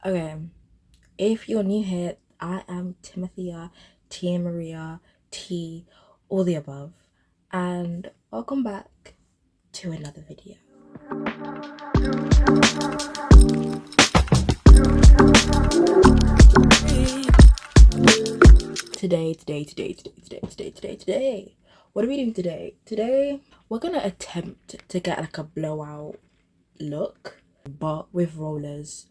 Okay, if you're new here, I am Timothea, Tia Maria, T, all the above, and welcome back to another video. Today. What are we doing today? Today, we're gonna attempt to get like a blowout look, but with rollers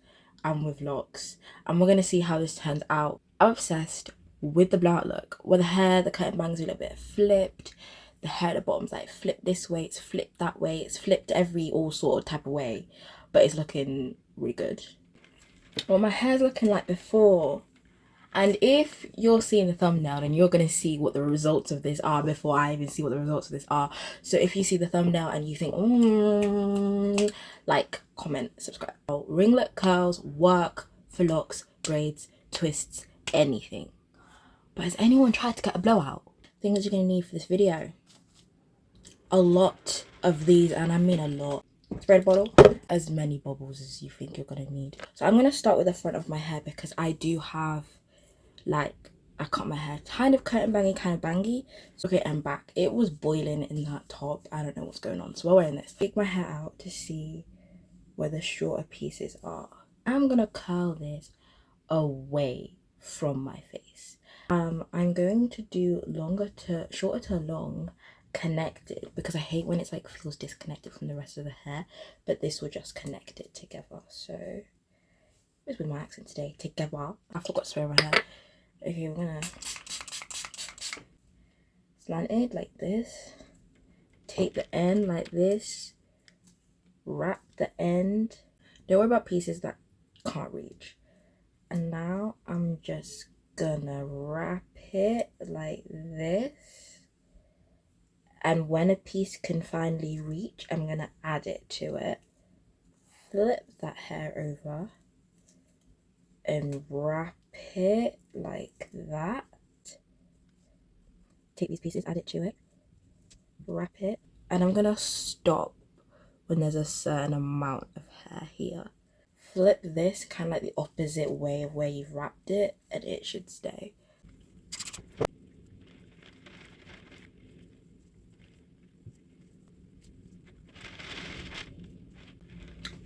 and with locks, and we're gonna see how this turns out. I'm obsessed with the blowout look, where the hair, the curtain bangs are a little bit flipped, the hair at the bottom's like flipped this way, it's flipped that way, it's flipped every all sort of type of way, but it's looking really good. What my hair's looking like before. And if you're seeing the thumbnail, then you're going to see what the results of this are before I even see what the results of this are. So if you see the thumbnail and you think, like, comment, subscribe. Ringlet curls work for locks, braids, twists, anything. But has anyone tried to get a blowout? Things you're going to need for this video. A lot of these, and I mean a lot. Spray bottle, as many bubbles as you think you're going to need. So I'm going to start with the front of my hair because I do have, like, I cut my hair kind of curtain bangy, kind of bangy. So okay, and back, it was boiling in that top. I don't know what's going on, so we're wearing this. Take my hair out to see where the shorter pieces are. I'm gonna curl this away from my face. I'm going to do shorter to long connected, because I hate when it's like feels disconnected from the rest of the hair, but this will just connect it together. So it's with my accent today, together. I forgot to spray my hair. Okay, we're gonna slant it like this, take the end like this, wrap the end. Don't worry about pieces that can't reach. And now I'm just gonna wrap it like this. And when a piece can finally reach, I'm gonna add it to it. Flip that hair over and wrap it like that. Take these pieces, add it to it, wrap it, and I'm gonna stop when there's a certain amount of hair here. Flip this kind of like the opposite way of where you've wrapped it, and it should stay.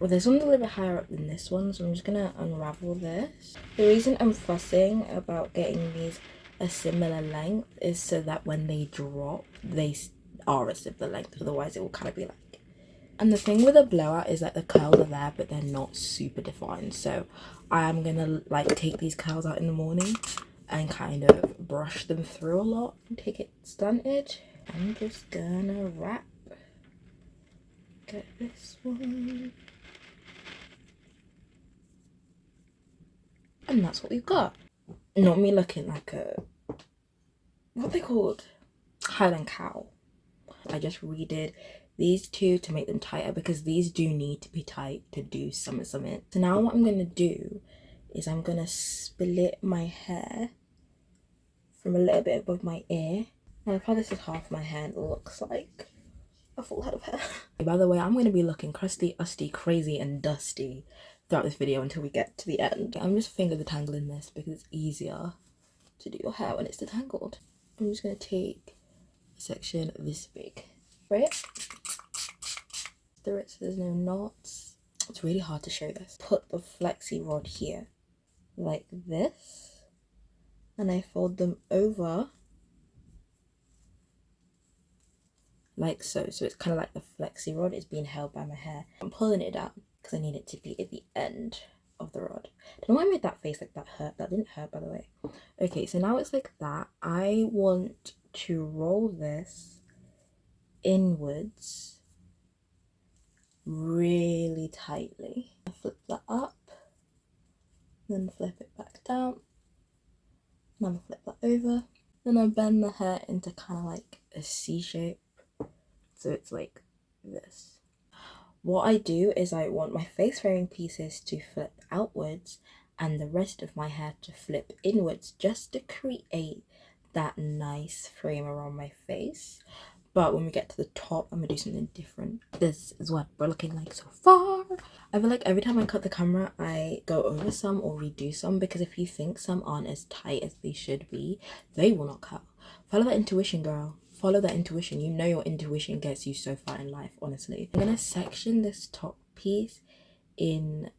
Well, this one's a little bit higher up than this one, so I'm just gonna unravel this. The reason I'm fussing about getting these a similar length is so that when they drop, they are a similar length, otherwise it will kind of be like. And the thing with a blowout is that the curls are there, but they're not super defined. So I'm gonna like take these curls out in the morning and kind of brush them through a lot. Take it stunted. I'm just gonna wrap. Get this one. And that's what we've got. Not me looking like a, what they called? Highland cow. I just redid these two to make them tighter because these do need to be tight to do something. So now what I'm going to do is I'm going to split my hair from a little bit above my ear. I love how this is half my hair and it looks like a full head of hair. By the way, I'm going to be looking crusty, usty, crazy and dusty throughout this video until we get to the end. I'm just finger detangling this because it's easier to do your hair when it's detangled. I'm just going to take a section this big. Right? Through it so there's no knots. It's really hard to show this. Put the flexi rod here like this, and I fold them over like so. So it's kind of like the flexi rod is being held by my hair. I'm pulling it down because I need it to be at the end of the rod. I don't know why I made that face like that hurt. That didn't hurt, by the way. Okay, so now it's like that. I want to roll this inwards really tightly. I flip that up, then flip it back down, then I flip that over, then I bend the hair into kind of like a C shape, so it's like this. What I do is I want my face framing pieces to flip outwards and the rest of my hair to flip inwards, just to create that nice frame around my face. But when we get to the top, I'm gonna do something different. This is what we're looking like so far. I feel like every time I cut the camera, I go over some or redo some, because if you think some aren't as tight as they should be, they will not cut. Follow that intuition, girl. Follow that intuition. You know your intuition gets you so far in life, honestly. I'm gonna section this top piece into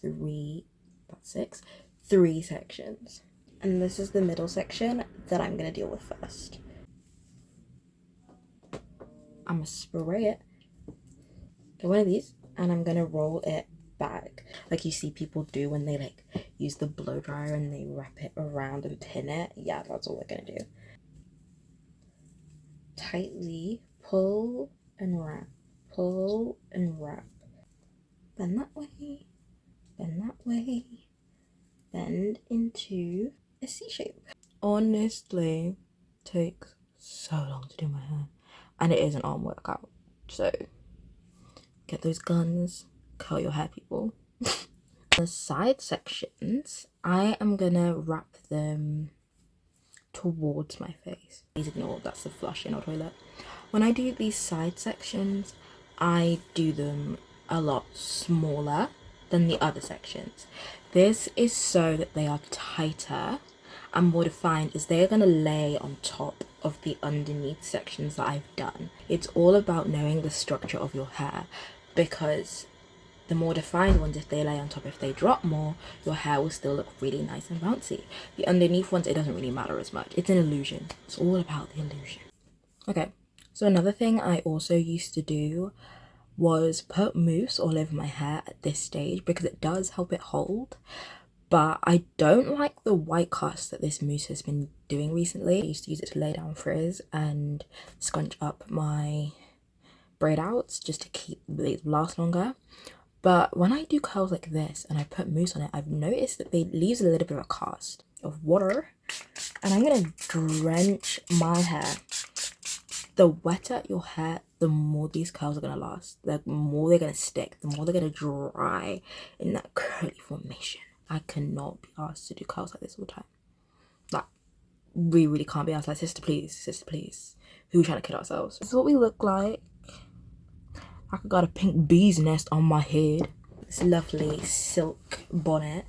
three sections. And this is the middle section that I'm gonna deal with first. I'm gonna spray it. Get one of these, and I'm gonna roll it back, like you see people do when they like use the blow dryer and they wrap it around and pin it. Yeah, that's what we're gonna do. Tightly pull and wrap, pull and wrap. Bend that way, bend that way, bend into a C shape. Honestly, takes so long to do my hair, and it is an arm workout, so get those guns, curl your hair, people. The side sections, I am gonna wrap them towards my face. Please ignore that's the flush in our toilet. When I do these side sections, I do them a lot smaller than the other sections. This is so that they are tighter and more defined, as they are going to lay on top of the underneath sections that I've done. It's all about knowing the structure of your hair, because the more defined ones, if they lay on top, if they drop more, your hair will still look really nice and bouncy. The underneath ones, it doesn't really matter as much. It's an illusion. It's all about the illusion. Okay, so another thing I also used to do was put mousse all over my hair at this stage, because it does help it hold. But I don't like the white cast that this mousse has been doing recently. I used to use it to lay down frizz and scrunch up my braid outs just to keep it last longer. But when I do curls like this and I put mousse on it, I've noticed that it leaves a little bit of a cast of water. And I'm going to drench my hair. The wetter your hair, the more these curls are going to last. The more they're going to stick, the more they're going to dry in that curly formation. I cannot be asked to do curls like this all the time. Like, we really can't be asked. Like, sister please. Who are we trying to kid ourselves? This is what we look like. I got a pink bee's nest on my head. This lovely silk bonnet.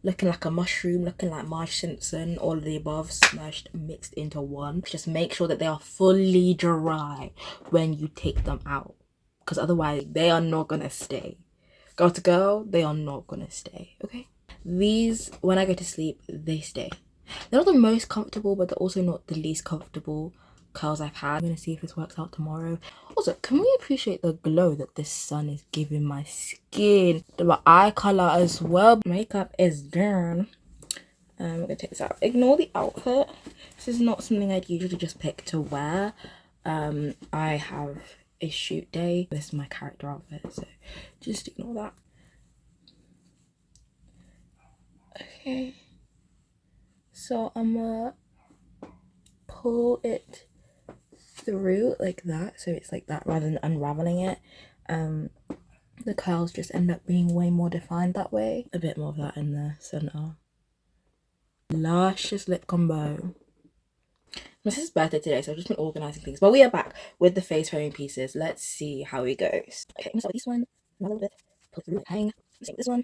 Looking like a mushroom, looking like Marge Simpson, all of the above smashed, mixed into one. Just make sure that they are fully dry when you take them out, because otherwise they are not gonna stay. Girl to girl, they are not gonna stay, okay? These, when I go to sleep, they stay. They're not the most comfortable, but they're also not the least comfortable curls I've had. I'm gonna see if this works out tomorrow. Also, can we appreciate the glow that this sun is giving my skin? My eye color as well. Makeup is done. We're gonna take this out. Ignore the outfit. This is not something I'd usually just pick to wear. I have a shoot day. This is my character outfit, so just ignore that. Okay, so I'm gonna pull it through like that, so it's like that rather than unraveling it. The curls just end up being way more defined that way. A bit more of that in the center. Luscious lip combo. My sister's birthday today, so I've just been organising things. But we are back with the face framing pieces. Let's see how it goes. Okay, I'm gonna start with this one. A little bit. Pull through, hang. This one.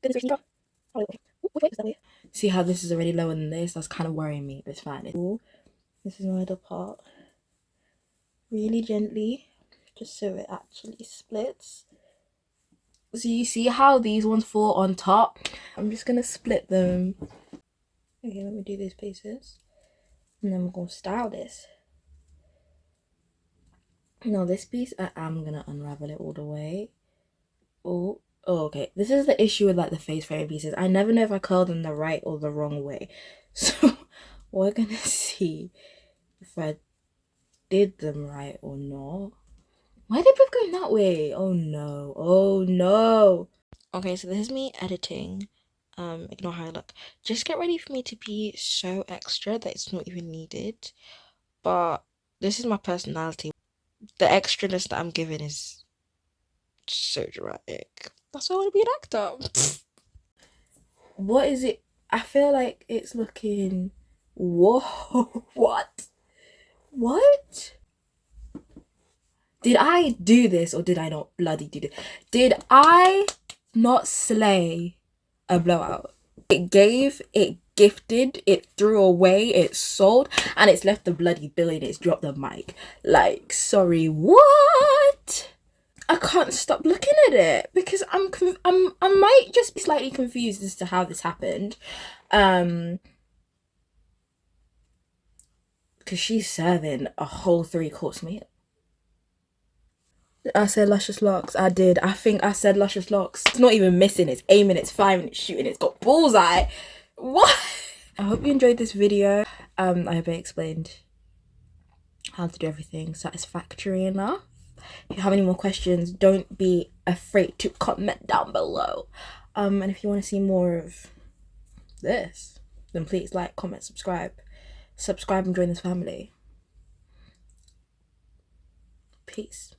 Good drop. Oh, okay. Which way is that way? See how this is already lower than this? That's kind of worrying me, but it's fine. Ooh, this is my middle part. Really gently, just so it actually splits. So you see how these ones fall on top? I'm just gonna split them. Okay, let me do these pieces. And then we're gonna style this. Now this piece, I am gonna unravel it all the way. Oh, okay. This is the issue with like the face framing pieces. I never know if I curl them the right or the wrong way. So we're gonna see if I did them right or not. Why are they both going that way? Oh no. Okay, so this is me editing. Ignore how I look. Just get ready for me to be so extra that it's not even needed. But this is my personality. The extraness that I'm giving is so dramatic. That's why I want to be an actor. What is it? I feel like it's looking... Whoa. What? What? Did I do this or did I not bloody do this? Did I not slay a blowout? It gave, it gifted, it threw away, it sold, and it's left the bloody bill and it's dropped the mic. Like, sorry, what? I can't stop looking at it because I might just be slightly confused as to how this happened. Because she's serving a whole 3-course meal. I said luscious locks. I did. I think I said luscious locks. It's not even missing. It's aiming. It's firing. It's shooting. It's got bullseye. What? I hope you enjoyed this video. I hope I explained how to do everything satisfactory enough. If you have any more questions, don't be afraid to comment down below. And if you want to see more of this, then please like, comment, subscribe and join this family. Peace.